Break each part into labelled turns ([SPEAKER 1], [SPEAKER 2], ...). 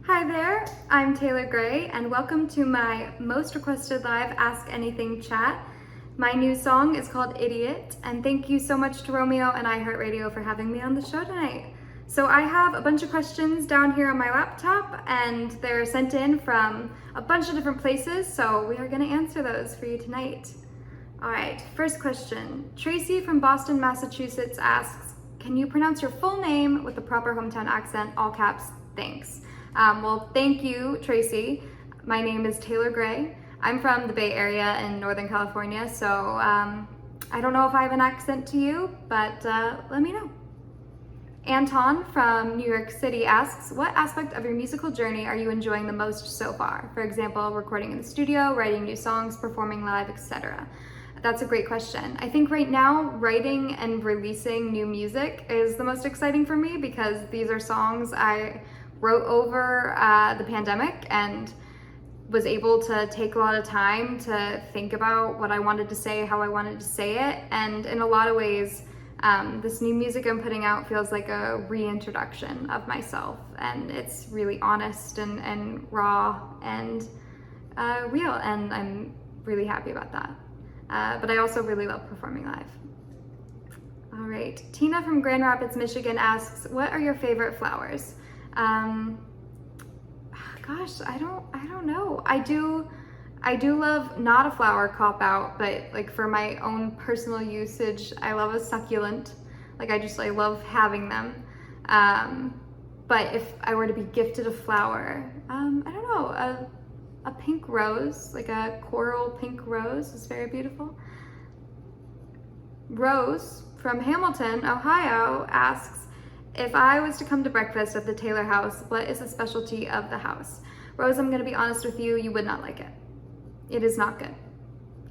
[SPEAKER 1] Hi there, I'm Taylor Gray, and welcome to my most requested live Ask Anything chat. My new song is called Idiot, and thank you so much to Romeo and iHeartRadio for having me on the show tonight. So I have a bunch of questions down here on my laptop, and they're sent in from a bunch of different places, so we are going to answer those for you tonight. All right, first question. Tracy from Boston, Massachusetts asks, can you pronounce your full name with the proper hometown accent, all caps, thanks. Well, thank you, Tracy. My name is Taylor Gray. I'm from the Bay Area in Northern California, so I don't know if I have an accent to you, but let me know. Anton from New York City asks, what aspect of your musical journey are you enjoying the most so far? For example, recording in the studio, writing new songs, performing live, etc. That's a great question. I think right now, writing and releasing new music is the most exciting for me because these are songs I wrote over the pandemic and was able to take a lot of time to think about what I wanted to say, how I wanted to say it, and in a lot of ways, this new music I'm putting out feels like a reintroduction of myself, and it's really honest and raw and real, and I'm really happy about that. But I also really love performing live. All right, Tina from Grand Rapids, Michigan asks, what are your favorite flowers? Gosh, I don't know. I do love not a flower cop out, but like for my own personal usage, I love a succulent. Like I love having them. But if I were to be gifted a flower, I don't know, a pink rose, like a coral pink rose is very beautiful. Rose from Hamilton, Ohio asks, if I was to come to breakfast at the Taylor house, what is the specialty of the house? Rose, I'm gonna be honest with you, you would not like it. It is not good.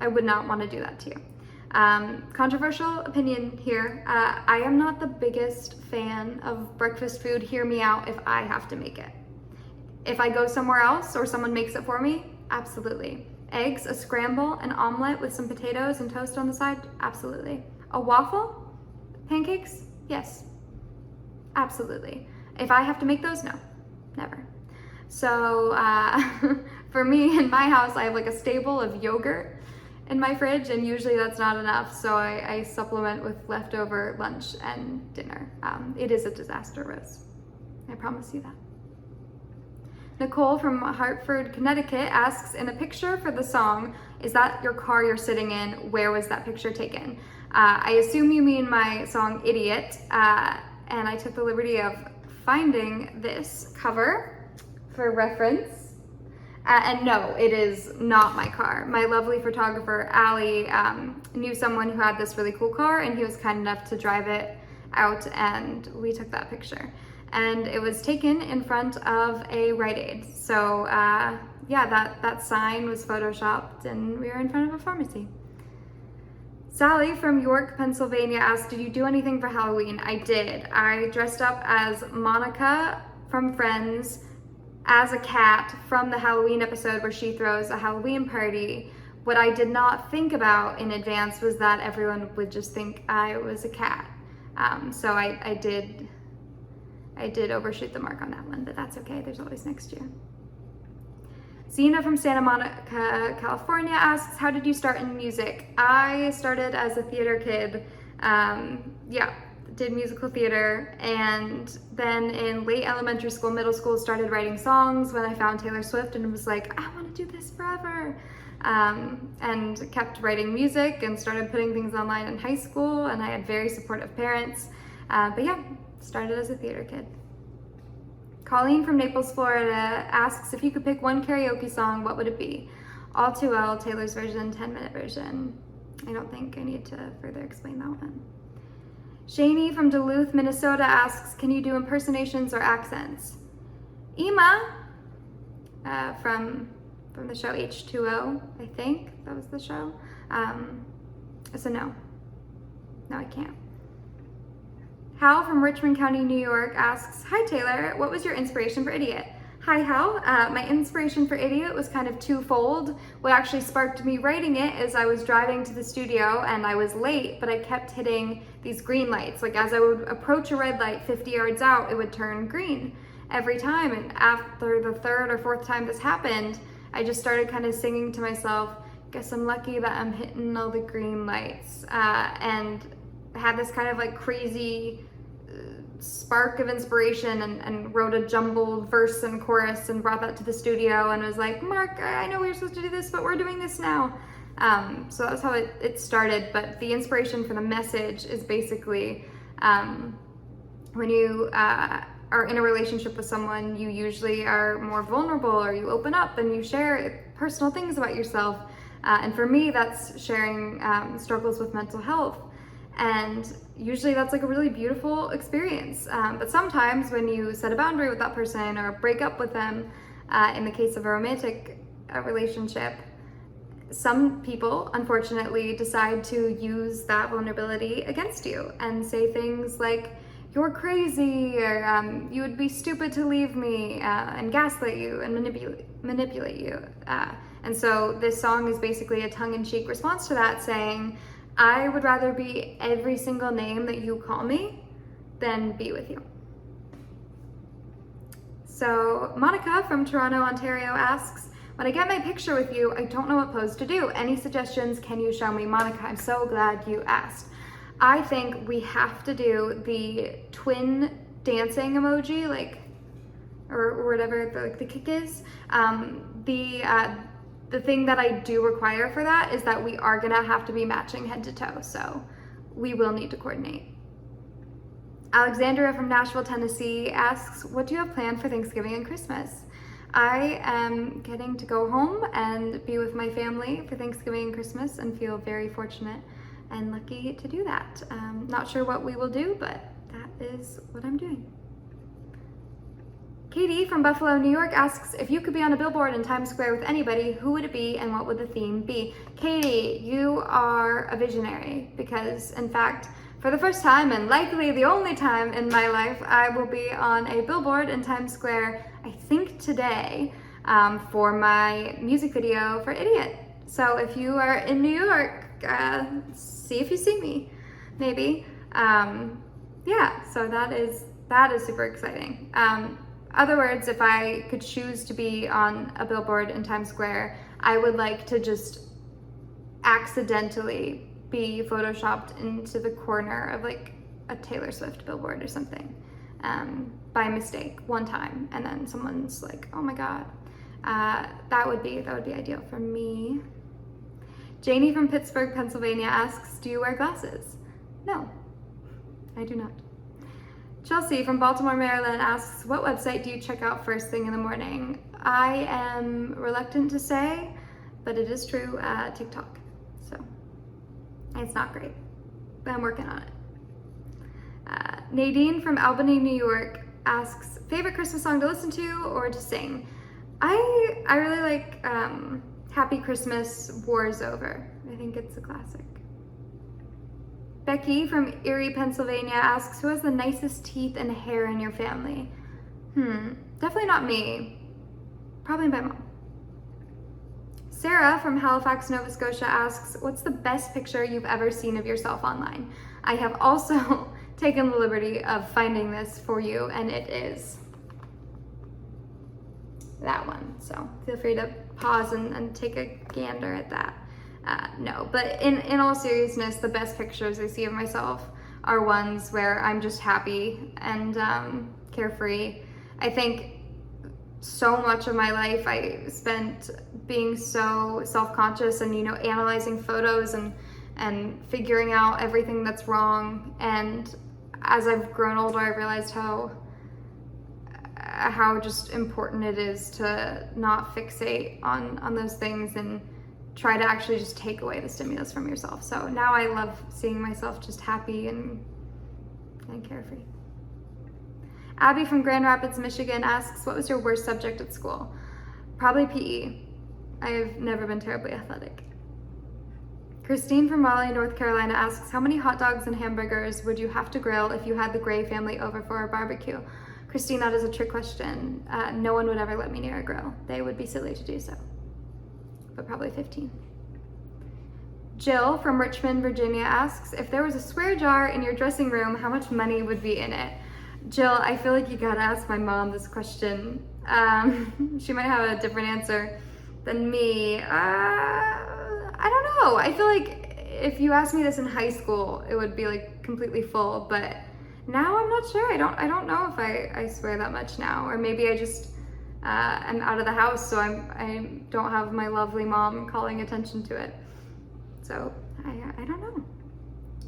[SPEAKER 1] I would not want to do that to you. Controversial opinion here. I am not the biggest fan of breakfast food. Hear me out if I have to make it. If I go somewhere else or someone makes it for me, absolutely. Eggs, a scramble, an omelet with some potatoes and toast on the side, absolutely. A waffle? Pancakes? Yes. Absolutely. If I have to make those, no, never. So for me in my house, I have like a stable of yogurt in my fridge, and usually that's not enough. So I supplement with leftover lunch and dinner. It is a disaster, Rose. I promise you that. Nicole from Hartford, Connecticut asks, in the picture for the song, is that your car you're sitting in? Where was that picture taken? I assume you mean my song Idiot. And I took the liberty of finding this cover for reference. And no, it is not my car. My lovely photographer, Allie, knew someone who had this really cool car, and he was kind enough to drive it out, and we took that picture. And it was taken in front of a Rite Aid. So yeah, that sign was photoshopped, and we were in front of a pharmacy. Sally from York, Pennsylvania asked, did you do anything for Halloween? I did. I dressed up as Monica from Friends, as a cat from the Halloween episode where she throws a Halloween party. What I did not think about in advance was that everyone would just think I was a cat. So I did overshoot the mark on that one, but that's okay. There's always next year. Zena from Santa Monica, California asks, how did you start in music? I started as a theater kid. Did musical theater, and then in late elementary school, middle school, started writing songs when I found Taylor Swift and was like, I want to do this forever. And kept writing music and started putting things online in high school, and I had very supportive parents. But yeah, started as a theater kid. Colleen from Naples, Florida asks, if you could pick one karaoke song, what would it be? All Too Well, Taylor's version, 10-minute version. I don't think I need to further explain that one. Shani from Duluth, Minnesota asks, can you do impersonations or accents? Ema from the show H2O, I think that was the show. So no, I can't. Hal from Richmond County, New York asks, hi Taylor, what was your inspiration for Idiot? Hi Hal, my inspiration for Idiot was kind of twofold. What actually sparked me writing it is I was driving to the studio and I was late, but I kept hitting these green lights. Like as I would approach a red light 50 yards out, it would turn green. every time. And after the third or fourth time this happened, I just started kind of singing to myself, guess I'm lucky that I'm hitting all the green lights, and had this kind of like crazy spark of inspiration, and wrote a jumbled verse and chorus and brought that to the studio and was like, Mark, I know we were supposed to do this, but we're doing this now. So that was how it started. But the inspiration for the message is basically when you are in a relationship with someone, you usually are more vulnerable, or you open up and you share personal things about yourself. And for me, that's sharing struggles with mental health. And usually that's like a really beautiful experience. But sometimes when you set a boundary with that person or break up with them, in the case of a romantic relationship, some people unfortunately decide to use that vulnerability against you and say things like, you're crazy, or you would be stupid to leave me, and gaslight you and manipulate you. And so this song is basically a tongue-in-cheek response to that, saying, I would rather be every single name that you call me than be with you. So Monica from Toronto, Ontario asks, when I get my picture with you, I don't know what pose to do. Any suggestions can you show me? Monica, I'm so glad you asked. I think we have to do the twin dancing emoji, like, or whatever the kick is. The thing that I do require for that is that we are gonna have to be matching head to toe, so we will need to coordinate. Alexandria from Nashville, Tennessee asks, what do you have planned for Thanksgiving and Christmas? I am getting to go home and be with my family for Thanksgiving and Christmas, and feel very fortunate and lucky to do that. Not sure what we will do, but that is what I'm doing. Katie from Buffalo, New York asks, if you could be on a billboard in Times Square with anybody, who would it be and what would the theme be? Katie, you are a visionary, because in fact, for the first time and likely the only time in my life, I will be on a billboard in Times Square, I think today, for my music video for Idiot. So if you are in New York, see if you see me, maybe. Yeah, so that is super exciting. Other words, if I could choose to be on a billboard in Times Square, I would like to just accidentally be photoshopped into the corner of like a Taylor Swift billboard or something, by mistake one time, and then someone's like, oh my God. That would be ideal for me. Janie from Pittsburgh, Pennsylvania asks, do you wear glasses? No, I do not. Chelsea from Baltimore, Maryland asks, what website do you check out first thing in the morning? I am reluctant to say, but it is true, TikTok. So it's not great, but I'm working on it. Nadine from Albany, New York asks, favorite Christmas song to listen to or to sing? I really like Happy Christmas, War's Over. I think it's a classic. Becky from Erie, Pennsylvania asks, who has the nicest teeth and hair in your family? Definitely not me. Probably my mom. Sarah from Halifax, Nova Scotia asks, what's the best picture you've ever seen of yourself online? I have also taken the liberty of finding this for you, and it is that one. So feel free to pause and take a gander at that. No, but in all seriousness, the best pictures I see of myself are ones where I'm just happy and carefree. I think so much of my life I spent being so self-conscious and, analyzing photos and figuring out everything that's wrong. And as I've grown older, I realized how just important it is to not fixate on those things and try to actually just take away the stimulus from yourself. So now I love seeing myself just happy and carefree. Abby from Grand Rapids, Michigan asks, what was your worst subject at school? Probably PE. I've never been terribly athletic. Christine from Raleigh, North Carolina asks, how many hot dogs and hamburgers would you have to grill if you had the Gray family over for a barbecue? Christine, that is a trick question. No one would ever let me near a grill. They would be silly to do so. But probably 15. Jill from Richmond, Virginia asks, if there was a swear jar in your dressing room, how much money would be in it? Jill, I feel like you gotta ask my mom this question. She might have a different answer than me. I don't know. I feel like if you asked me this in high school, it would be like completely full, but now I'm not sure. I don't know if I swear that much now, or maybe I just am out of the house, so I don't have my lovely mom calling attention to it. So I don't know.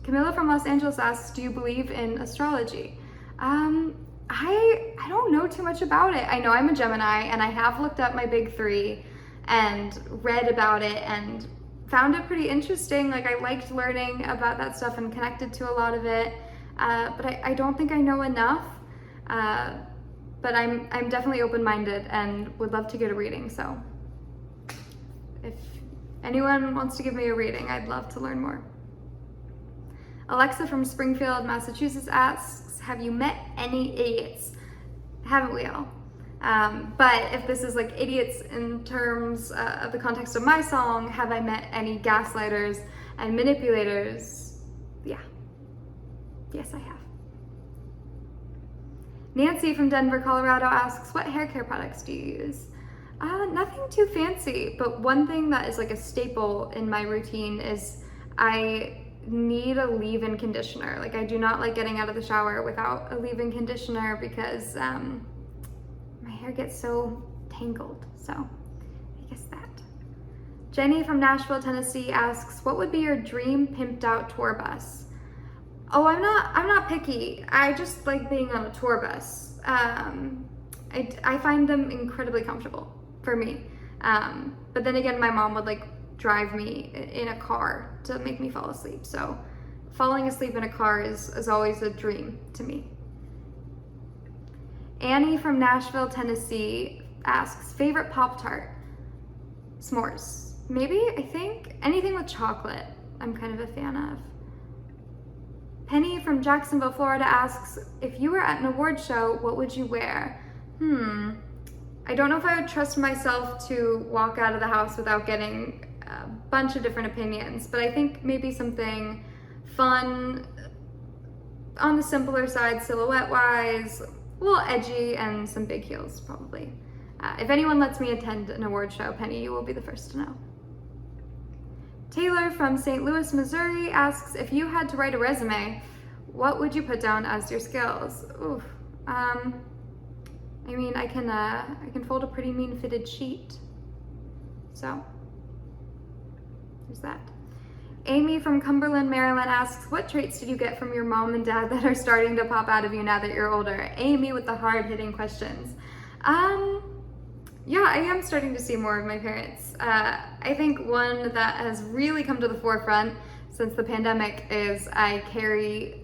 [SPEAKER 1] Camila from Los Angeles asks, do you believe in astrology? I don't know too much about it. I know I'm a Gemini, and I have looked up my big three and read about it and found it pretty interesting. Like, I liked learning about that stuff and connected to a lot of it, but I don't think I know enough. But I'm definitely open-minded and would love to get a reading. So if anyone wants to give me a reading, I'd love to learn more. Alexa from Springfield, Massachusetts asks, have you met any idiots? Haven't we all? But if this is like idiots in terms of the context of my song, have I met any gaslighters and manipulators? Yeah. Yes, I have. Nancy from Denver, Colorado asks, what hair care products do you use? Nothing too fancy, but one thing that is like a staple in my routine is I need a leave-in conditioner. Like, I do not like getting out of the shower without a leave-in conditioner because my hair gets so tangled. So I guess that. Jenny from Nashville, Tennessee asks, what would be your dream pimped out tour bus? Oh, I'm not picky. I just like being on a tour bus. I find them incredibly comfortable for me. But then again, my mom would like drive me in a car to make me fall asleep. So falling asleep in a car is always a dream to me. Annie from Nashville, Tennessee asks, favorite Pop-Tart? S'mores. Maybe, I think. Anything with chocolate, I'm kind of a fan of. Penny from Jacksonville, Florida asks, if you were at an award show, what would you wear? I don't know if I would trust myself to walk out of the house without getting a bunch of different opinions, but I think maybe something fun, on the simpler side, silhouette-wise, a little edgy, and some big heels, probably. If anyone lets me attend an award show, Penny, you will be the first to know. Taylor from St. Louis, Missouri asks, if you had to write a resume, what would you put down as your skills? Oof. I mean, I can fold a pretty mean fitted sheet. So, there's that. Amy from Cumberland, Maryland asks, what traits did you get from your mom and dad that are starting to pop out of you now that you're older? Amy with the hard-hitting questions. Yeah, I am starting to see more of my parents. I think one that has really come to the forefront since the pandemic is I carry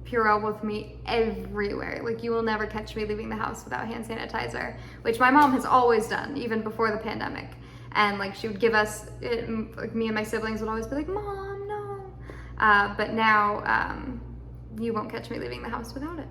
[SPEAKER 1] Purell with me everywhere. Like, you will never catch me leaving the house without hand sanitizer, which my mom has always done, even before the pandemic. And like, she would give us, like, me and my siblings would always be like, Mom, no. But now, you won't catch me leaving the house without it.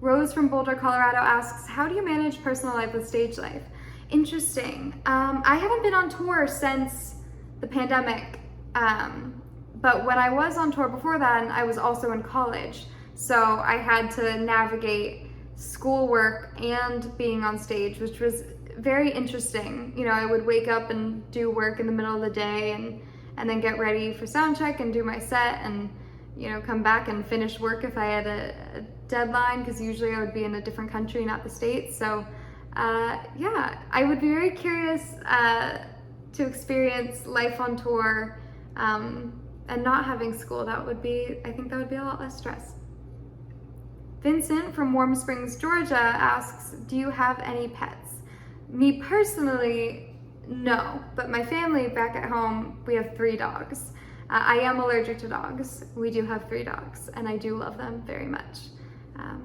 [SPEAKER 1] Rose from Boulder, Colorado asks, how do you manage personal life with stage life? Interesting. I haven't been on tour since the pandemic, but when I was on tour before then, I was also in college. So I had to navigate schoolwork and being on stage, which was very interesting. You know, I would wake up and do work in the middle of the day and then get ready for sound check and do my set and, you know, come back and finish work if I had a deadline, because usually I would be in a different country, not the States. So yeah, I would be very curious to experience life on tour and not having school. I think that would be a lot less stress. Vincent from Warm Springs, Georgia asks, do you have any pets? Me personally, no, but my family back at home, we have 3 dogs. I am allergic to dogs. We do have 3 dogs, and I do love them very much. Yeah.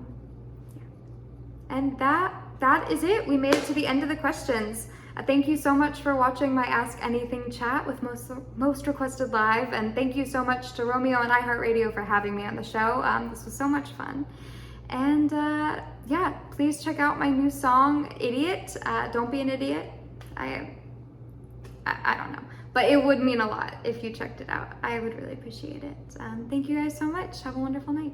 [SPEAKER 1] And that is it. We made it to the end of the questions. Thank you so much for watching my Ask Anything chat with Most Requested Live, and thank you so much to Romeo and iHeartRadio for having me on the show. This was so much fun. And yeah, please check out my new song, Idiot. Don't be an idiot. I don't know, but it would mean a lot if you checked it out. I would really appreciate it. Thank you guys so much. Have a wonderful night.